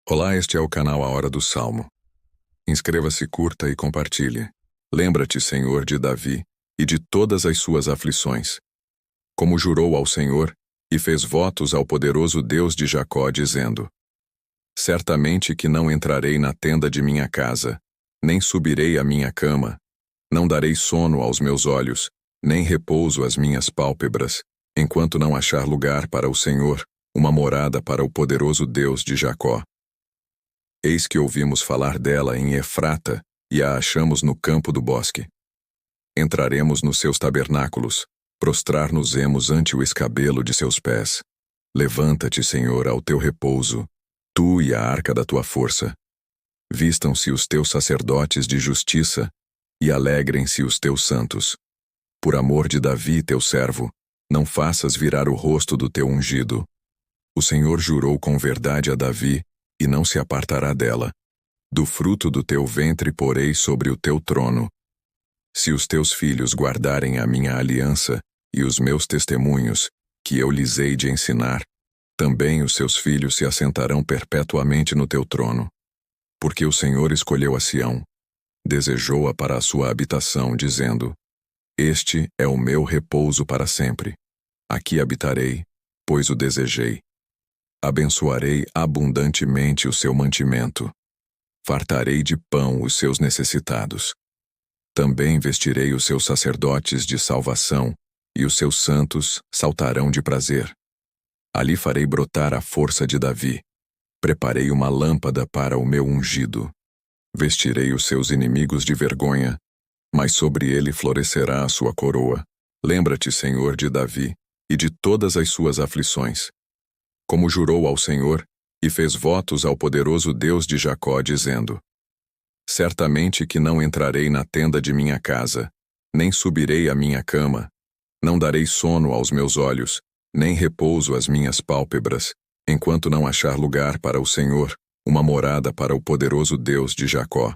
Olá, este é o canal A Hora do Salmo. Inscreva-se, curta e compartilhe. Lembra-te, Senhor, de Davi e de todas as suas aflições. Como jurou ao Senhor e fez votos ao poderoso Deus de Jacó, dizendo: Certamente que não entrarei na tenda de minha casa, nem subirei à minha cama, não darei sono aos meus olhos, nem repouso às minhas pálpebras, enquanto não achar lugar para o Senhor, uma morada para o poderoso Deus de Jacó. Eis que ouvimos falar dela em Efrata, e a achamos no campo do bosque. Entraremos nos seus tabernáculos, prostrar-nos-emos ante o escabelo de seus pés. Levanta-te, Senhor, ao teu repouso, tu e a arca da tua força. Vistam-se os teus sacerdotes de justiça, e alegrem-se os teus santos. Por amor de Davi, teu servo, não faças virar o rosto do teu ungido. O Senhor jurou com verdade a Davi, e não se apartará dela. Do fruto do teu ventre porei sobre o teu trono. Se os teus filhos guardarem a minha aliança e os meus testemunhos, que eu lhes hei de ensinar, também os seus filhos se assentarão perpetuamente no teu trono. Porque o Senhor escolheu a Sião, desejou-a para a sua habitação, dizendo: Este é o meu repouso para sempre. Aqui habitarei, pois o desejei. Abençoarei abundantemente o seu mantimento. Fartarei de pão os seus necessitados. Também vestirei os seus sacerdotes de salvação, e os seus santos saltarão de prazer. Ali farei brotar a força de Davi. Preparei uma lâmpada para o meu ungido. Vestirei os seus inimigos de vergonha, mas sobre ele florescerá a sua coroa. Lembra-te, Senhor, de Davi e de todas as suas aflições. Como jurou ao Senhor, e fez votos ao poderoso Deus de Jacó, dizendo: Certamente que não entrarei na tenda de minha casa, nem subirei à minha cama, não darei sono aos meus olhos, nem repouso às minhas pálpebras, enquanto não achar lugar para o Senhor, uma morada para o poderoso Deus de Jacó.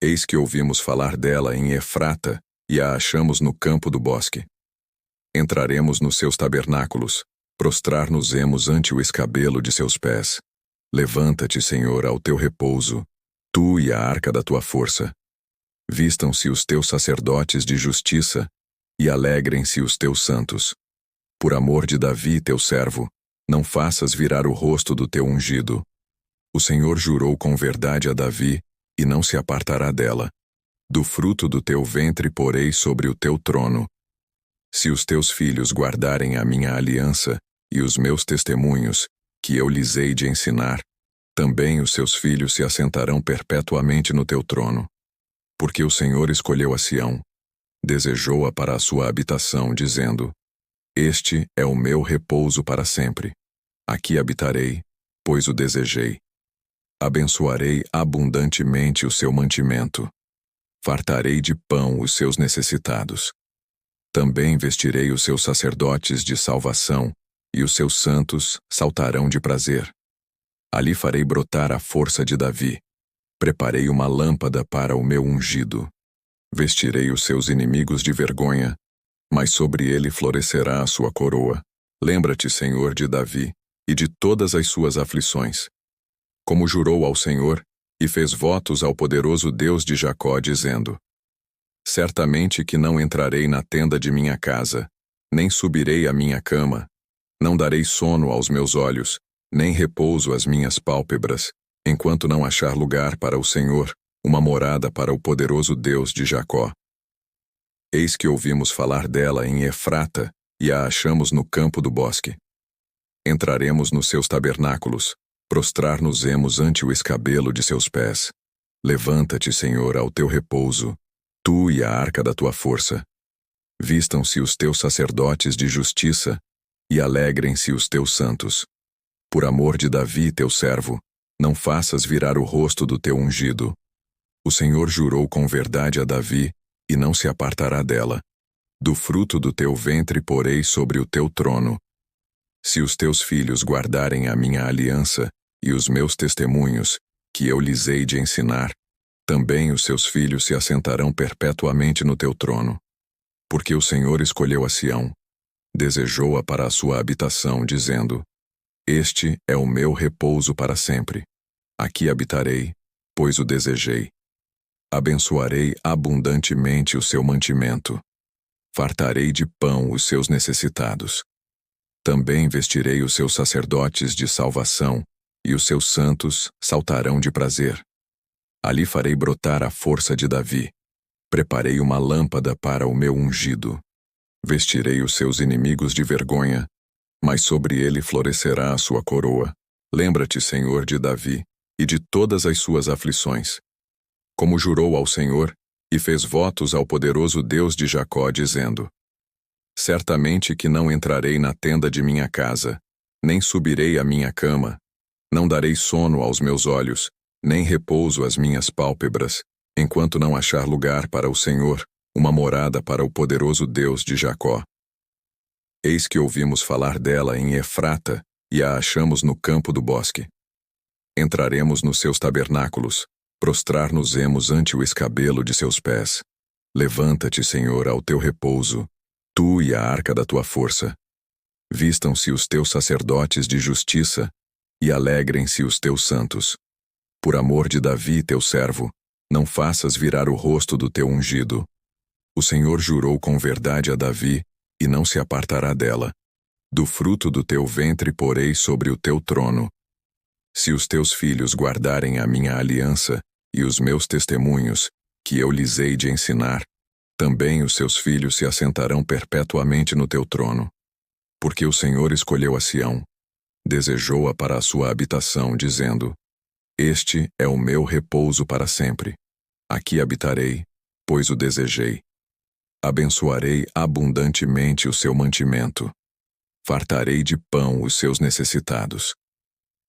Eis que ouvimos falar dela em Efrata, e a achamos no campo do bosque. Entraremos nos seus tabernáculos, prostrar-nos-emos ante o escabelo de seus pés. Levanta-te, Senhor, ao teu repouso, tu e a arca da tua força. Vistam-se os teus sacerdotes de justiça, e alegrem-se os teus santos. Por amor de Davi, teu servo, não faças virar o rosto do teu ungido. O Senhor jurou com verdade a Davi, e não se apartará dela. Do fruto do teu ventre porei sobre o teu trono. Se os teus filhos guardarem a minha aliança e os meus testemunhos, que eu lhes hei de ensinar, também os seus filhos se assentarão perpetuamente no teu trono. Porque o Senhor escolheu a Sião, desejou-a para a sua habitação, dizendo: Este é o meu repouso para sempre. Aqui habitarei, pois o desejei. Abençoarei abundantemente o seu mantimento. Fartarei de pão os seus necessitados. Também vestirei os seus sacerdotes de salvação, e os seus santos saltarão de prazer. Ali farei brotar a força de Davi. Preparei uma lâmpada para o meu ungido. Vestirei os seus inimigos de vergonha, mas sobre ele florescerá a sua coroa. Lembra-te, Senhor, de Davi e de todas as suas aflições. Como jurou ao Senhor, e fez votos ao poderoso Deus de Jacó, dizendo: Certamente que não entrarei na tenda de minha casa, nem subirei à minha cama, não darei sono aos meus olhos, nem repouso às minhas pálpebras, enquanto não achar lugar para o Senhor, uma morada para o poderoso Deus de Jacó. Eis que ouvimos falar dela em Efrata, e a achamos no campo do bosque. Entraremos nos seus tabernáculos, prostrar-nos-emos ante o escabelo de seus pés. Levanta-te, Senhor, ao teu repouso, tu e a arca da tua força. Vistam-se os teus sacerdotes de justiça, e alegrem-se os teus santos. Por amor de Davi, teu servo, não faças virar o rosto do teu ungido. O Senhor jurou com verdade a Davi, e não se apartará dela. Do fruto do teu ventre porei sobre o teu trono. Se os teus filhos guardarem a minha aliança e os meus testemunhos, que eu lhes hei de ensinar, também os seus filhos se assentarão perpetuamente no teu trono. Porque o Senhor escolheu a Sião, desejou-a para a sua habitação, dizendo: Este é o meu repouso para sempre. Aqui habitarei, pois o desejei. Abençoarei abundantemente o seu mantimento. Fartarei de pão os seus necessitados. Também vestirei os seus sacerdotes de salvação, e os seus santos saltarão de prazer. Ali farei brotar a força de Davi. Preparei uma lâmpada para o meu ungido. Vestirei os seus inimigos de vergonha, mas sobre ele florescerá a sua coroa. Lembra-te, Senhor, de Davi e de todas as suas aflições. Como jurou ao Senhor e fez votos ao poderoso Deus de Jacó, dizendo: Certamente que não entrarei na tenda de minha casa, nem subirei à minha cama, não darei sono aos meus olhos, nem repouso às minhas pálpebras, enquanto não achar lugar para o Senhor, uma morada para o poderoso Deus de Jacó. Eis que ouvimos falar dela em Efrata, e a achamos no campo do bosque. Entraremos nos seus tabernáculos, prostrar-nos-emos ante o escabelo de seus pés. Levanta-te, Senhor, ao teu repouso, tu e a arca da tua força. Vistam-se os teus sacerdotes de justiça, e alegrem-se os teus santos. Por amor de Davi, teu servo, não faças virar o rosto do teu ungido. O Senhor jurou com verdade a Davi, e não se apartará dela. Do fruto do teu ventre porei sobre o teu trono. Se os teus filhos guardarem a minha aliança e os meus testemunhos, que eu lhes hei de ensinar, também os seus filhos se assentarão perpetuamente no teu trono. Porque o Senhor escolheu a Sião, desejou-a para a sua habitação, dizendo: Este é o meu repouso para sempre. Aqui habitarei, pois o desejei. Abençoarei abundantemente o seu mantimento. Fartarei de pão os seus necessitados.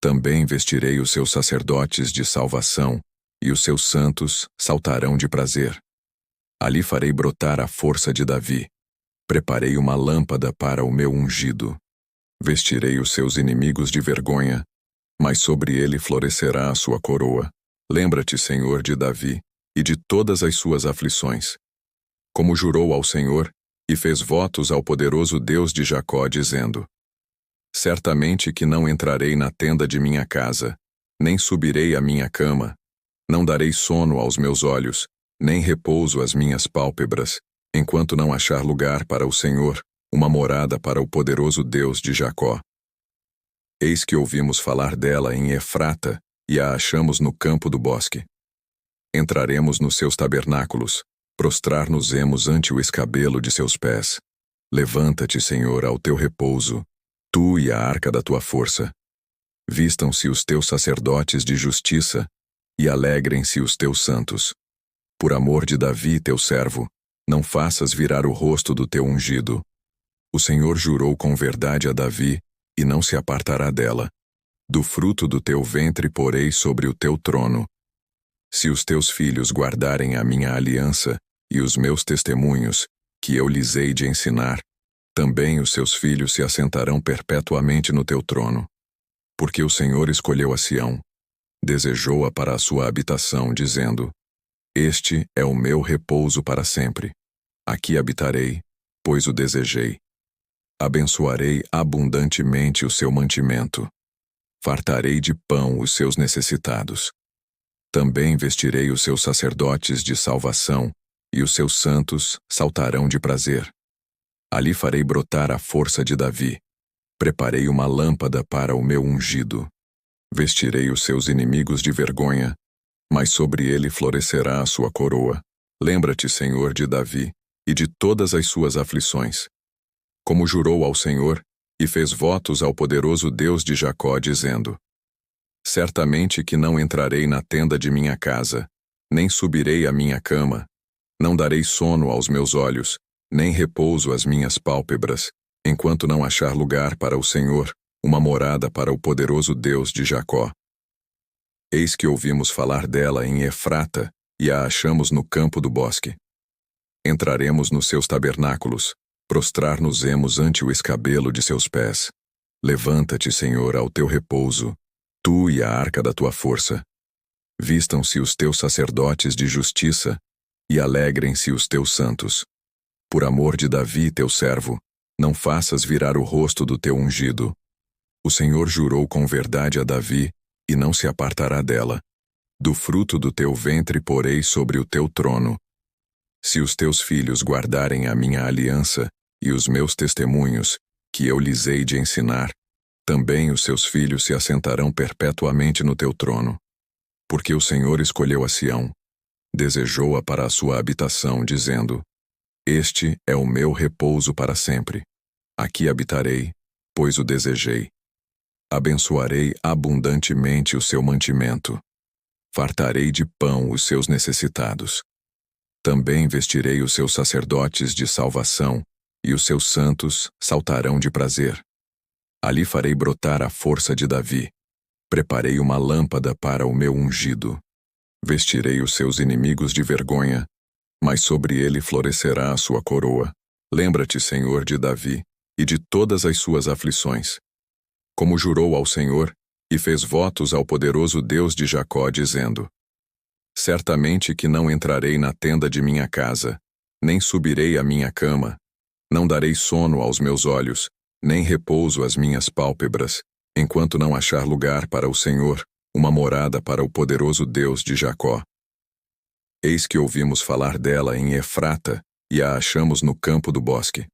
Também vestirei os seus sacerdotes de salvação, e os seus santos saltarão de prazer. Ali farei brotar a força de Davi. Preparei uma lâmpada para o meu ungido. Vestirei os seus inimigos de vergonha, mas sobre ele florescerá a sua coroa. Lembra-te, Senhor, de Davi e de todas as suas aflições. Como jurou ao Senhor e fez votos ao poderoso Deus de Jacó, dizendo: Certamente que não entrarei na tenda de minha casa, nem subirei à minha cama, não darei sono aos meus olhos, nem repouso às minhas pálpebras, enquanto não achar lugar para o Senhor, uma morada para o poderoso Deus de Jacó. Eis que ouvimos falar dela em Efrata, e a achamos no campo do bosque. Entraremos nos seus tabernáculos, prostrar-nos-emos ante o escabelo de seus pés. Levanta-te, Senhor, ao teu repouso, tu e a arca da tua força. Vistam-se os teus sacerdotes de justiça, e alegrem-se os teus santos. Por amor de Davi, teu servo, não faças virar o rosto do teu ungido. O Senhor jurou com verdade a Davi, e não se apartará dela. Do fruto do teu ventre porei sobre o teu trono. Se os teus filhos guardarem a minha aliança e os meus testemunhos, que eu lhes hei de ensinar, também os seus filhos se assentarão perpetuamente no teu trono. Porque o Senhor escolheu a Sião, desejou-a para a sua habitação, dizendo: Este é o meu repouso para sempre. Aqui habitarei, pois o desejei. Abençoarei abundantemente o seu mantimento. Fartarei de pão os seus necessitados. Também vestirei os seus sacerdotes de salvação, e os seus santos saltarão de prazer. Ali farei brotar a força de Davi. Preparei uma lâmpada para o meu ungido. Vestirei os seus inimigos de vergonha, mas sobre ele florescerá a sua coroa. Lembra-te, Senhor, de Davi e de todas as suas aflições. Como jurou ao Senhor e fez votos ao poderoso Deus de Jacó, dizendo: Certamente que não entrarei na tenda de minha casa, nem subirei à minha cama, não darei sono aos meus olhos, nem repouso às minhas pálpebras, enquanto não achar lugar para o Senhor, uma morada para o poderoso Deus de Jacó. Eis que ouvimos falar dela em Efrata, e a achamos no campo do bosque. Entraremos nos seus tabernáculos, prostrar-nos-emos ante o escabelo de seus pés. Levanta-te, Senhor, ao teu repouso, tu e a arca da tua força. Vistam-se os teus sacerdotes de justiça, e alegrem-se os teus santos. Por amor de Davi, teu servo, não faças virar o rosto do teu ungido. O O Senhor jurou com verdade a Davi, e não se apartará dela. Do fruto do teu ventre porei sobre o teu trono. Se os teus filhos guardarem a minha aliança e os meus testemunhos, que eu lhes hei de ensinar, também os seus filhos se assentarão perpetuamente no teu trono. Porque o Senhor escolheu a Sião, desejou-a para a sua habitação, dizendo: Este é o meu repouso para sempre. Aqui habitarei, pois o desejei. Abençoarei abundantemente o seu mantimento. Fartarei de pão os seus necessitados. Também vestirei os seus sacerdotes de salvação, e os seus santos saltarão de prazer. Ali farei brotar a força de Davi. Preparei uma lâmpada para o meu ungido. Vestirei os seus inimigos de vergonha, mas sobre ele florescerá a sua coroa. Lembra-te, Senhor, de Davi e de todas as suas aflições. Como jurou ao Senhor e fez votos ao poderoso Deus de Jacó, dizendo: Certamente que não entrarei na tenda de minha casa, nem subirei à minha cama, não darei sono aos meus olhos, nem repouso às minhas pálpebras, enquanto não achar lugar para o Senhor, uma morada para o poderoso Deus de Jacó. Eis que ouvimos falar dela em Efrata, e a achamos no campo do bosque.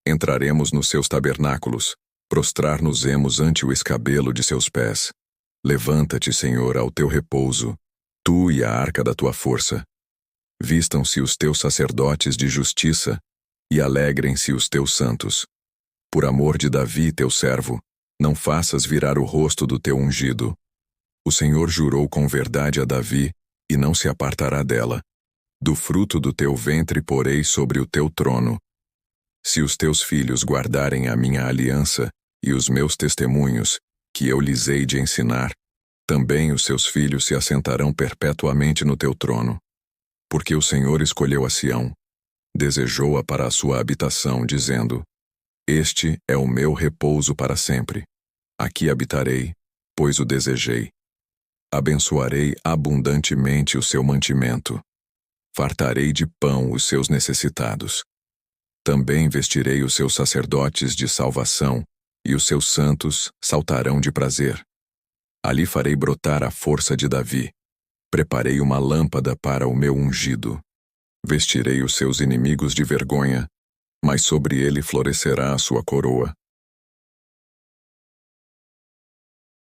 Entraremos nos seus tabernáculos, prostrar-nos-emos ante o escabelo de seus pés. Levanta-te, Senhor, ao teu repouso, tu e a arca da tua força. Vistam-se os teus sacerdotes de justiça, e alegrem-se os teus santos. Por amor de Davi, teu servo, não faças virar o rosto do teu ungido. O Senhor jurou com verdade a Davi, e não se apartará dela. Do fruto do teu ventre porei sobre o teu trono. Se os teus filhos guardarem a minha aliança e os meus testemunhos, que eu lhes hei de ensinar, também os seus filhos se assentarão perpetuamente no teu trono. Porque o Senhor escolheu a Sião, desejou-a para a sua habitação, dizendo: Este é o meu repouso para sempre. Aqui habitarei, pois o desejei. Abençoarei abundantemente o seu mantimento. Fartarei de pão os seus necessitados. Também vestirei os seus sacerdotes de salvação, e os seus santos saltarão de prazer. Ali farei brotar a força de Davi. Preparei uma lâmpada para o meu ungido. Vestirei os seus inimigos de vergonha, mas sobre ele florescerá a sua coroa.